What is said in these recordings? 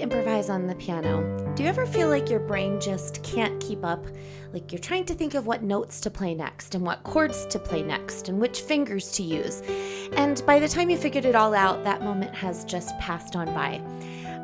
improvise on the piano. Do you ever feel like your brain just can't keep up? Like you're trying to think of what notes to play next and what chords to play next and which fingers to use. And by the time you figured it all out, that moment has just passed on by.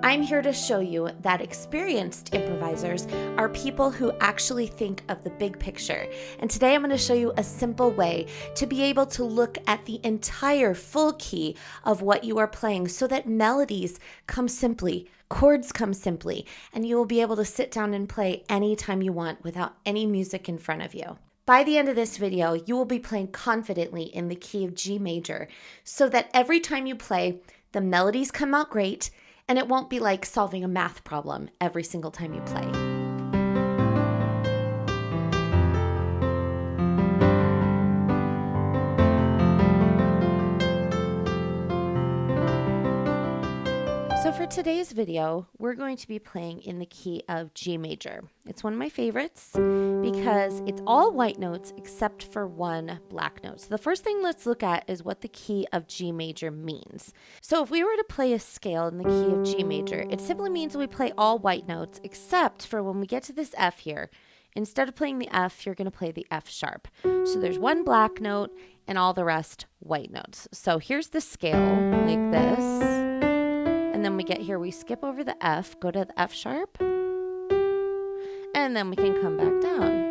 I'm here to show you that experienced improvisers are people who actually think of the big picture. And today I'm going to show you a simple way to be able to look at the entire full key of what you are playing so that melodies come simply, chords come simply, and you will be able to sit down and play anytime you want without any music in front of you. By the end of this video, you will be playing confidently in the key of G major so that every time you play, the melodies come out great. And it won't be like solving a math problem every single time you play. So for today's video, we're going to be playing in the key of G major. It's one of my favorites because it's all white notes except for one black note. So the first thing let's look at is what the key of G major means. So if we were to play a scale in the key of G major, it simply means we play all white notes except for when we get to this F here. Instead of playing the F, you're going to play the F sharp. So there's one black note and all the rest white notes. So here's the scale like this. And then we get here, we skip over the F, go to the F sharp, and then we can come back down.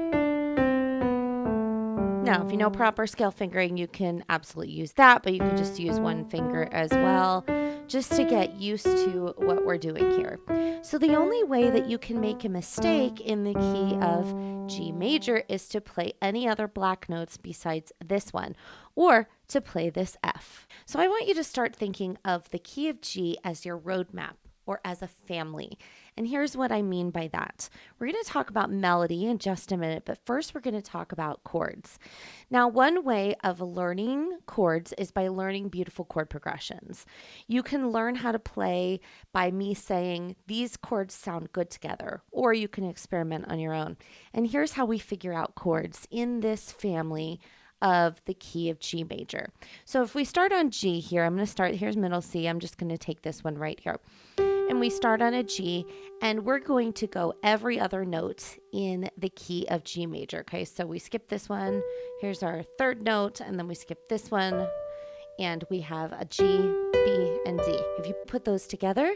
Now, if you know proper scale fingering, you can absolutely use that, but you can just use one finger as well, just to get used to what we're doing here. So the only way that you can make a mistake in the key of G major is to play any other black notes besides this one, or to play this F. So I want you to start thinking of the key of G as your roadmap or as a family. And here's what I mean by that. We're going to talk about melody in just a minute, but first we're going to talk about chords. Now, one way of learning chords is by learning beautiful chord progressions. You can learn how to play by me saying, these chords sound good together, or you can experiment on your own. And here's how we figure out chords in this family of the key of G major. So if we start on G here, I'm going to start, here's middle C, I'm just going to take this one right here. And we start on a G, and we're going to go every other note in the key of G major. Okay, so we skip this one, here's our third note, and then we skip this one, and we have a G, B, and D. If you put those together,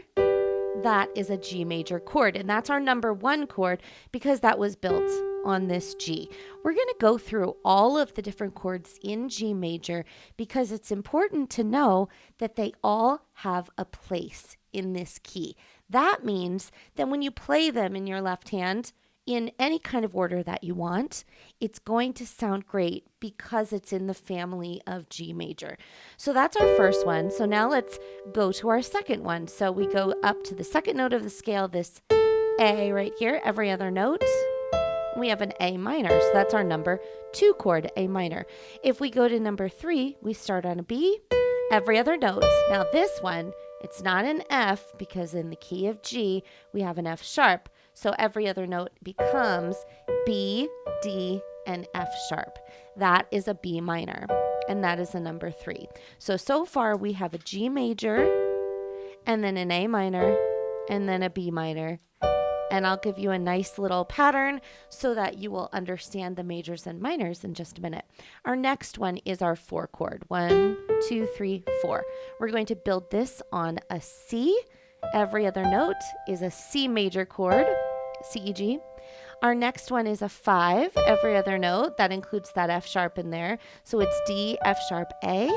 that is a G major chord, and that's our number one chord because that was built on this G. We're going to go through all of the different chords in G major because it's important to know that they all have a place in this key. That means that when you play them in your left hand in any kind of order that you want, it's going to sound great because it's in the family of G major. So that's our first one. So now let's go to our second one. So we go up to the second note of the scale, this A right here, every other note. We have an A minor, so that's our number 2 chord, A minor. If we go to number 3, we start on a B, every other note. Now this one, it's not an F because in the key of G, we have an F sharp. So every other note becomes B, D, and F sharp. That is a B minor, and that is a number 3. So far we have a G major, and then an A minor, and then a B minor. And I'll give you a nice little pattern so that you will understand the majors and minors in just a minute. Our next one is our 4 chord. 1, 2, 3, 4. We're going to build this on a C. Every other note is a C major chord, C, E, G. Our next one is a 5. Every other note, that includes that F sharp in there. So it's D, F sharp, A.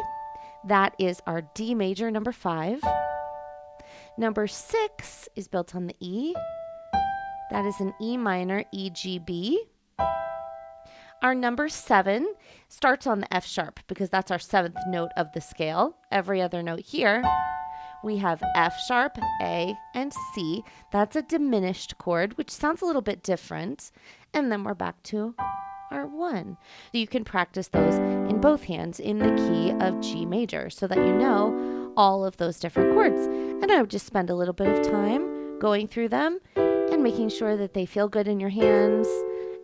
That is our D major, number 5. Number 6 is built on the E. That is an E minor, E, G, B. Our number 7 starts on the F sharp because that's our 7th note of the scale. Every other note here, we have F sharp, A, and C. That's a diminished chord, which sounds a little bit different. And then we're back to our 1. So you can practice those in both hands in the key of G major so that you know all of those different chords. And I would just spend a little bit of time going through them and making sure that they feel good in your hands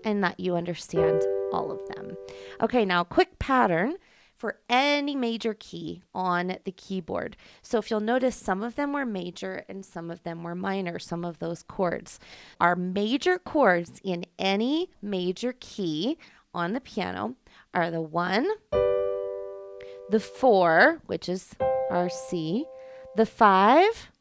and that you understand all of them. Okay, now quick pattern for any major key on the keyboard. So if you'll notice, some of them were major and some of them were minor, some of those chords. Our major chords in any major key on the piano are the 1, the 4, which is our C, the 5,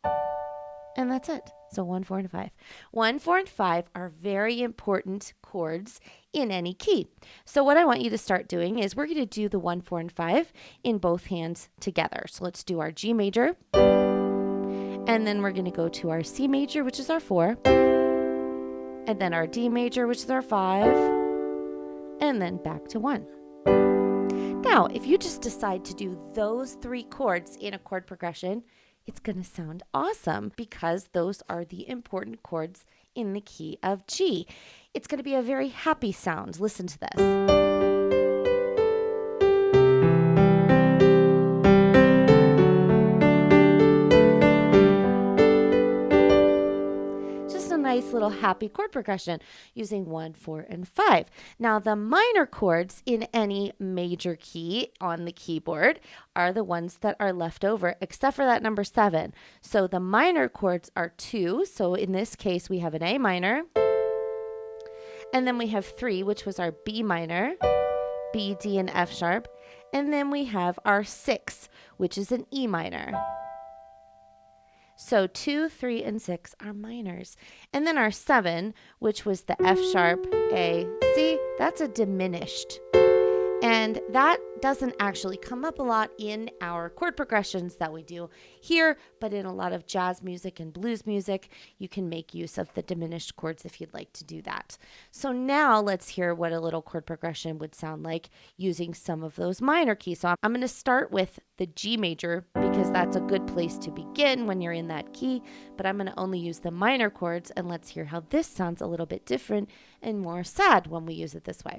and that's it. So 1, 4, and 5. 1, 4, and 5 are very important chords in any key. So what I want you to start doing is we're going to do the 1, 4, and 5 in both hands together. So let's do our G major. And then we're going to go to our C major, which is our 4. And then our D major, which is our 5. And then back to 1. Now, if you just decide to do those 3 chords in a chord progression, it's going to sound awesome because those are the important chords in the key of G. It's going to be a very happy sound. Listen to this. Nice little happy chord progression using 1, 4, and 5. Now, the minor chords in any major key on the keyboard are the ones that are left over, except for that number 7. So the minor chords are 2. So in this case, we have an A minor. And then we have 3, which was our B minor, B, D, and F sharp. And then we have our 6, which is an E minor. So 2, 3, and 6 are minors. And then our 7, which was the F sharp, A, C, that's a diminished. And that doesn't actually come up a lot in our chord progressions that we do here, but in a lot of jazz music and blues music, you can make use of the diminished chords if you'd like to do that. So now let's hear what a little chord progression would sound like using some of those minor keys. So I'm going to start with the G major because that's a good place to begin when you're in that key, but I'm going to only use the minor chords, and let's hear how this sounds a little bit different and more sad when we use it this way.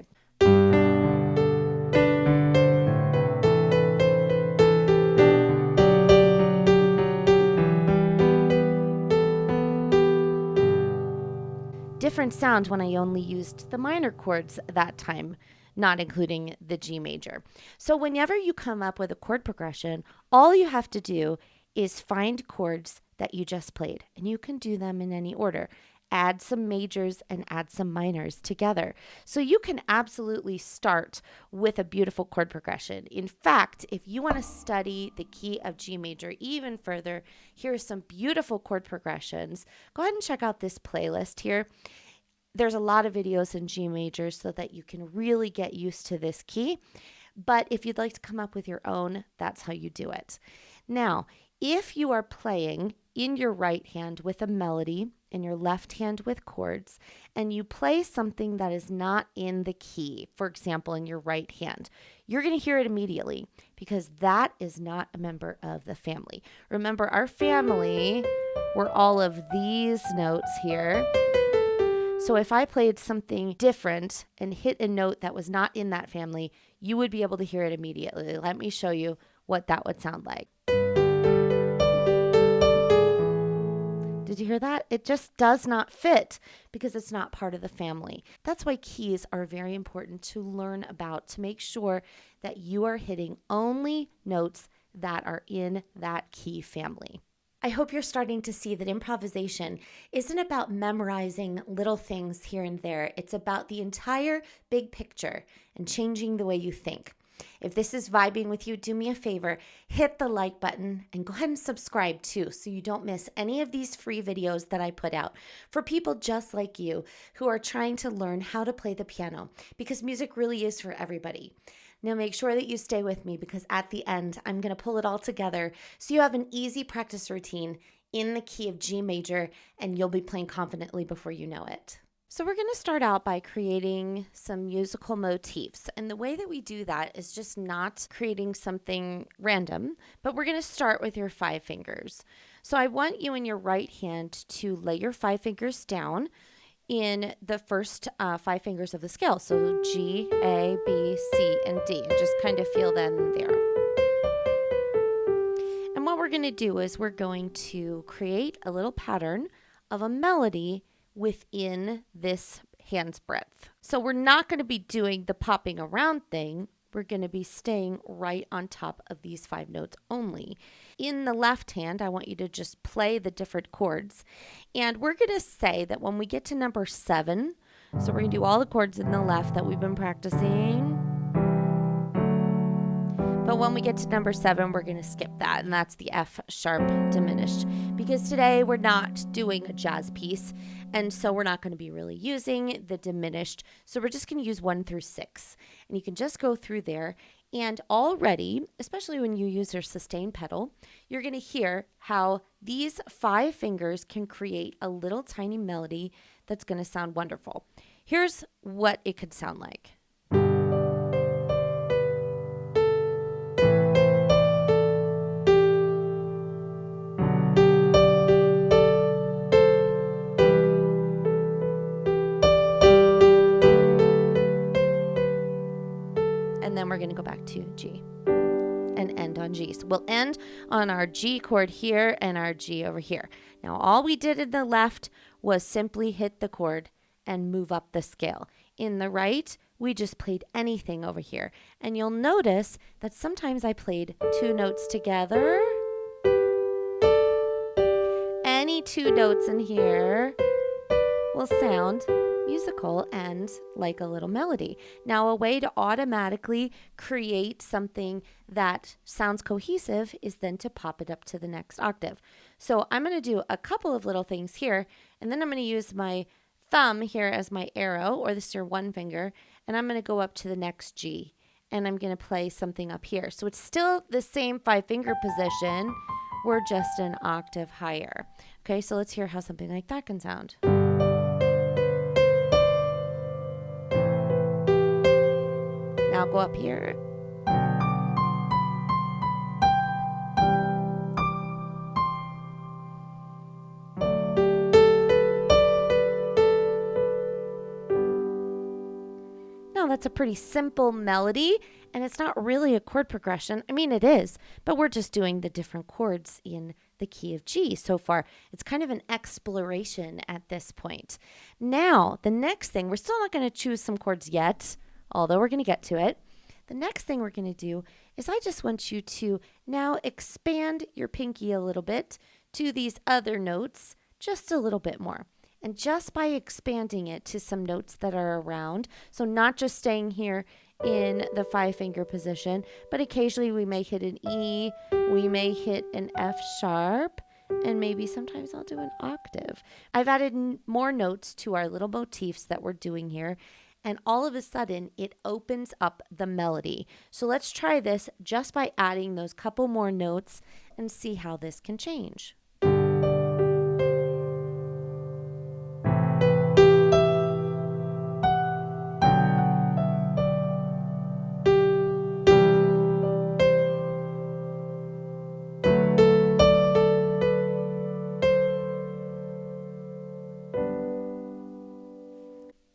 Different sound when I only used the minor chords that time, not including the G major. So whenever you come up with a chord progression, all you have to do is find chords that you just played, and you can do them in any order. Add some majors and add some minors together. So you can absolutely start with a beautiful chord progression. In fact, if you want to study the key of G major even further, here are some beautiful chord progressions. Go ahead and check out this playlist here. There's a lot of videos in G major so that you can really get used to this key. But if you'd like to come up with your own, that's how you do it. Now, if you are playing in your right hand with a melody and your left hand with chords, and you play something that is not in the key, for example, in your right hand, you're going to hear it immediately because that is not a member of the family. Remember, our family were all of these notes here. So if I played something different and hit a note that was not in that family, you would be able to hear it immediately. Let me show you what that would sound like. Did you hear that? It just does not fit because it's not part of the family. That's why keys are very important to learn about, to make sure that you are hitting only notes that are in that key family. I hope you're starting to see that improvisation isn't about memorizing little things here and there. It's about the entire big picture and changing the way you think. If this is vibing with you, do me a favor, hit the like button and go ahead and subscribe too so you don't miss any of these free videos that I put out for people just like you who are trying to learn how to play the piano, because music really is for everybody. Now make sure that you stay with me because at the end, I'm going to pull it all together so you have an easy practice routine in the key of G major and you'll be playing confidently before you know it. So we're going to start out by creating some musical motifs. And the way that we do that is just not creating something random, but we're going to start with your 5 fingers. So I want you in your right hand to lay your 5 fingers down in the first 5 fingers of the scale. So G, A, B, C, and D. And just kind of feel them there. And what we're going to do is we're going to create a little pattern of a melody within this hand's breadth. So we're not going to be doing the popping around thing. we're going to be staying right on top of these 5 notes only. In the left hand, I want you to just play the different chords. And we're going to say that when we get to number 7, so we're going to do all the chords in the left that we've been practicing. But when we get to number 7, we're going to skip that, and that's the F sharp diminished. Because today we're not doing a jazz piece, and so we're not going to be really using the diminished. So we're just going to use 1 through 6. And you can just go through there, and already, especially when you use your sustain pedal, you're going to hear how these 5 fingers can create a little tiny melody that's going to sound wonderful. Here's what it could sound like. And then we're going to go back to G and end on G. So we'll end on our G chord here and our G over here. Now, all we did in the left was simply hit the chord and move up the scale. In the right, we just played anything over here. And you'll notice that sometimes I played 2 notes together. Any 2 notes in here will sound musical and like a little melody. Now, a way to automatically create something that sounds cohesive is then to pop it up to the next octave. So I'm going to do a couple of little things here, and then I'm going to use my thumb here as my arrow, or this is your 1 finger, and I'm going to go up to the next G, and I'm going to play something up here. So it's still the same 5-finger position, we're just an octave higher. Okay, so let's hear how something like that can sound. Now go up here. Now that's a pretty simple melody, and it's not really a chord progression. I mean, it is, but we're just doing the different chords in the key of G so far. It's kind of an exploration at this point. Now, the next thing, we're still not going to choose some chords yet, although we're going to get to it. The next thing we're going to do is I just want you to now expand your pinky a little bit to these other notes just a little bit more. And just by expanding it to some notes that are around, so not just staying here in the 5-finger position, but occasionally we may hit an E, we may hit an F sharp, and maybe sometimes I'll do an octave. I've added more notes to our little motifs that we're doing here, and all of a sudden it opens up the melody. So let's try this just by adding those couple more notes and see how this can change.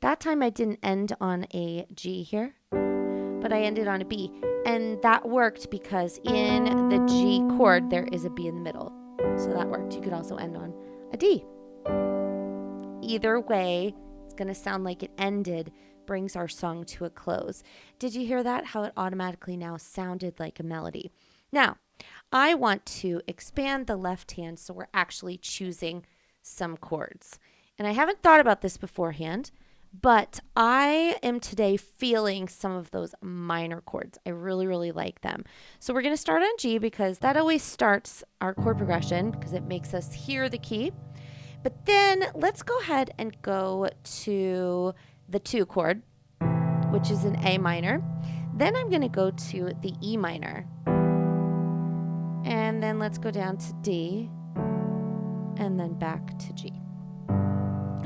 That time I didn't end on a G here, but I ended on a B. And that worked because in the G chord, there is a B in the middle. So that worked. You could also end on a D. Either way, it's going to sound like it ended, brings our song to a close. Did you hear that? How it automatically now sounded like a melody. Now, I want to expand the left hand so we're actually choosing some chords. And I haven't thought about this beforehand, but I am today feeling some of those minor chords. I really, really like them. So we're going to start on G because that always starts our chord progression because it makes us hear the key. But then let's go ahead and go to the 2 chord, which is an A minor. Then I'm going to go to the E minor. And then let's go down to D and then back to G.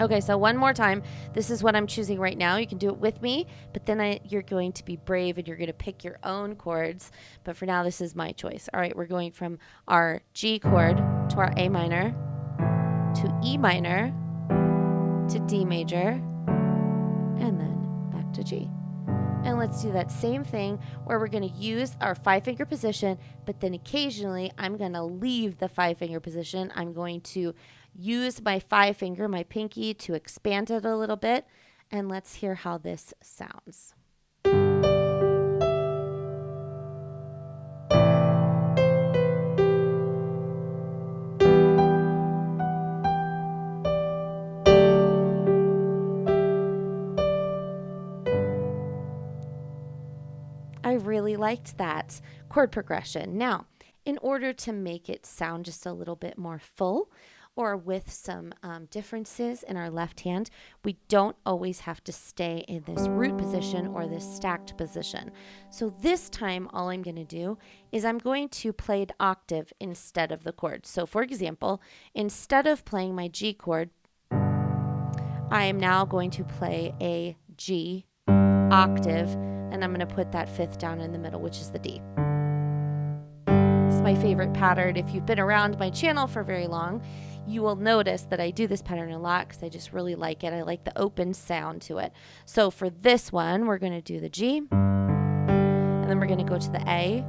Okay, so one more time. This is what I'm choosing right now. You can do it with me, but then you're going to be brave and you're going to pick your own chords. But for now, this is my choice. All right, we're going from our G chord to our A minor, to E minor, to D major, and then back to G. And let's do that same thing where we're going to use our 5-finger position, but then occasionally I'm going to leave the 5-finger position. I'm going to use my 5-finger, my pinky, to expand it a little bit. And let's hear how this sounds. I really liked that chord progression. Now, in order to make it sound just a little bit more full, or with some differences in our left hand, we don't always have to stay in this root position or this stacked position. So this time, all I'm going to do is I'm going to play an octave instead of the chord. So for example, instead of playing my G chord, I am now going to play a G octave, and I'm going to put that fifth down in the middle, which is the D. It's my favorite pattern. If you've been around my channel for very long, you will notice that I do this pattern a lot because I just really like it. I like the open sound to it. So for this one, we're going to do the G, and then we're going to go to the A,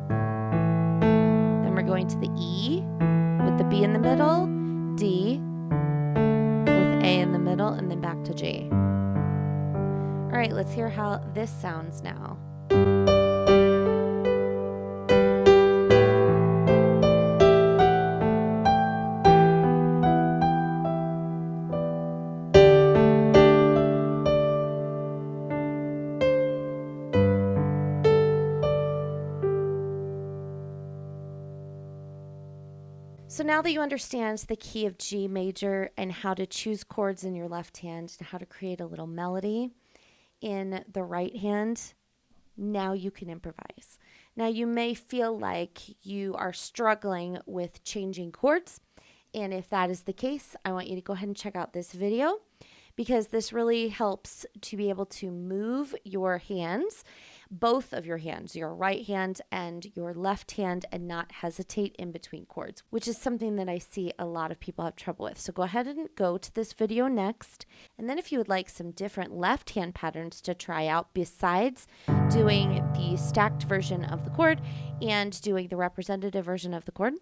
then we're going to the E with the B in the middle, D with A in the middle, and then back to G. All right, let's hear how this sounds now. So now that you understand the key of G major and how to choose chords in your left hand and how to create a little melody in the right hand, now you can improvise. Now you may feel like you are struggling with changing chords, and if that is the case, I want you to go ahead and check out this video, because this really helps to be able to move your hands, both of your hands, your right hand and your left hand, and not hesitate in between chords, which is something that I see a lot of people have trouble with. So go ahead and go to this video next. And then if you would like some different left hand patterns to try out besides doing the stacked version of the chord and doing the representative version of the chord,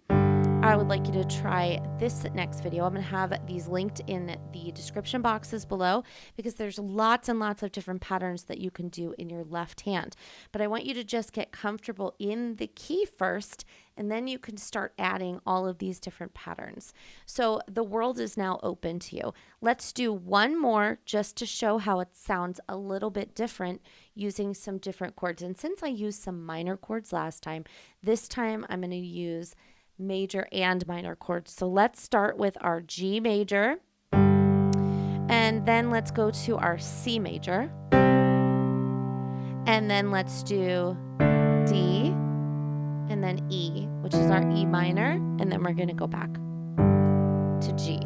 I would like you to try this next video. I'm going to have these linked in the description boxes below, because there's lots and lots of different patterns that you can do in your left hand. But I want you to just get comfortable in the key first, and then you can start adding all of these different patterns. So the world is now open to you. Let's do one more just to show how it sounds a little bit different using some different chords. And since I used some minor chords last time, this time I'm going to use major and minor chords. So let's start with our G major, and then let's go to our C major, and then let's do D, and then E, which is our E minor, and then we're going to go back to G.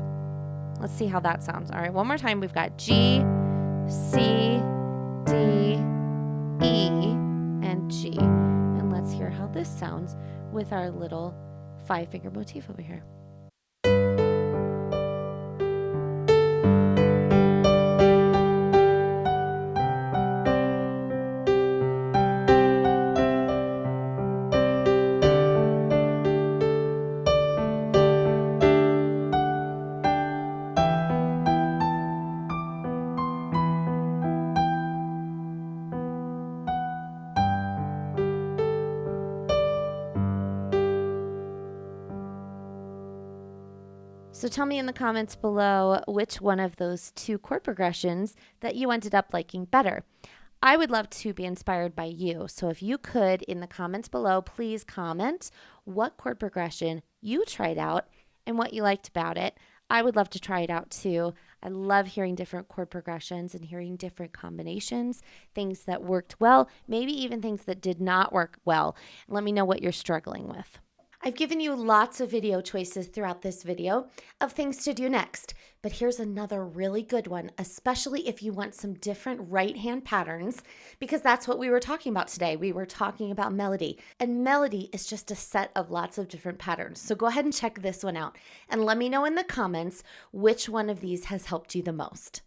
Let's see how that sounds. All right, one more time. We've got G, C, D, E, and G. And let's hear how this sounds with our little 5-finger motif over here. So tell me in the comments below which one of those two chord progressions that you ended up liking better. I would love to be inspired by you. So if you could, in the comments below, please comment what chord progression you tried out and what you liked about it. I would love to try it out too. I love hearing different chord progressions and hearing different combinations, things that worked well, maybe even things that did not work well. Let me know what you're struggling with. I've given you lots of video choices throughout this video of things to do next, but here's another really good one, especially if you want some different right hand patterns, because that's what we were talking about today. We were talking about melody, and melody is just a set of lots of different patterns. So go ahead and check this one out and let me know in the comments which one of these has helped you the most.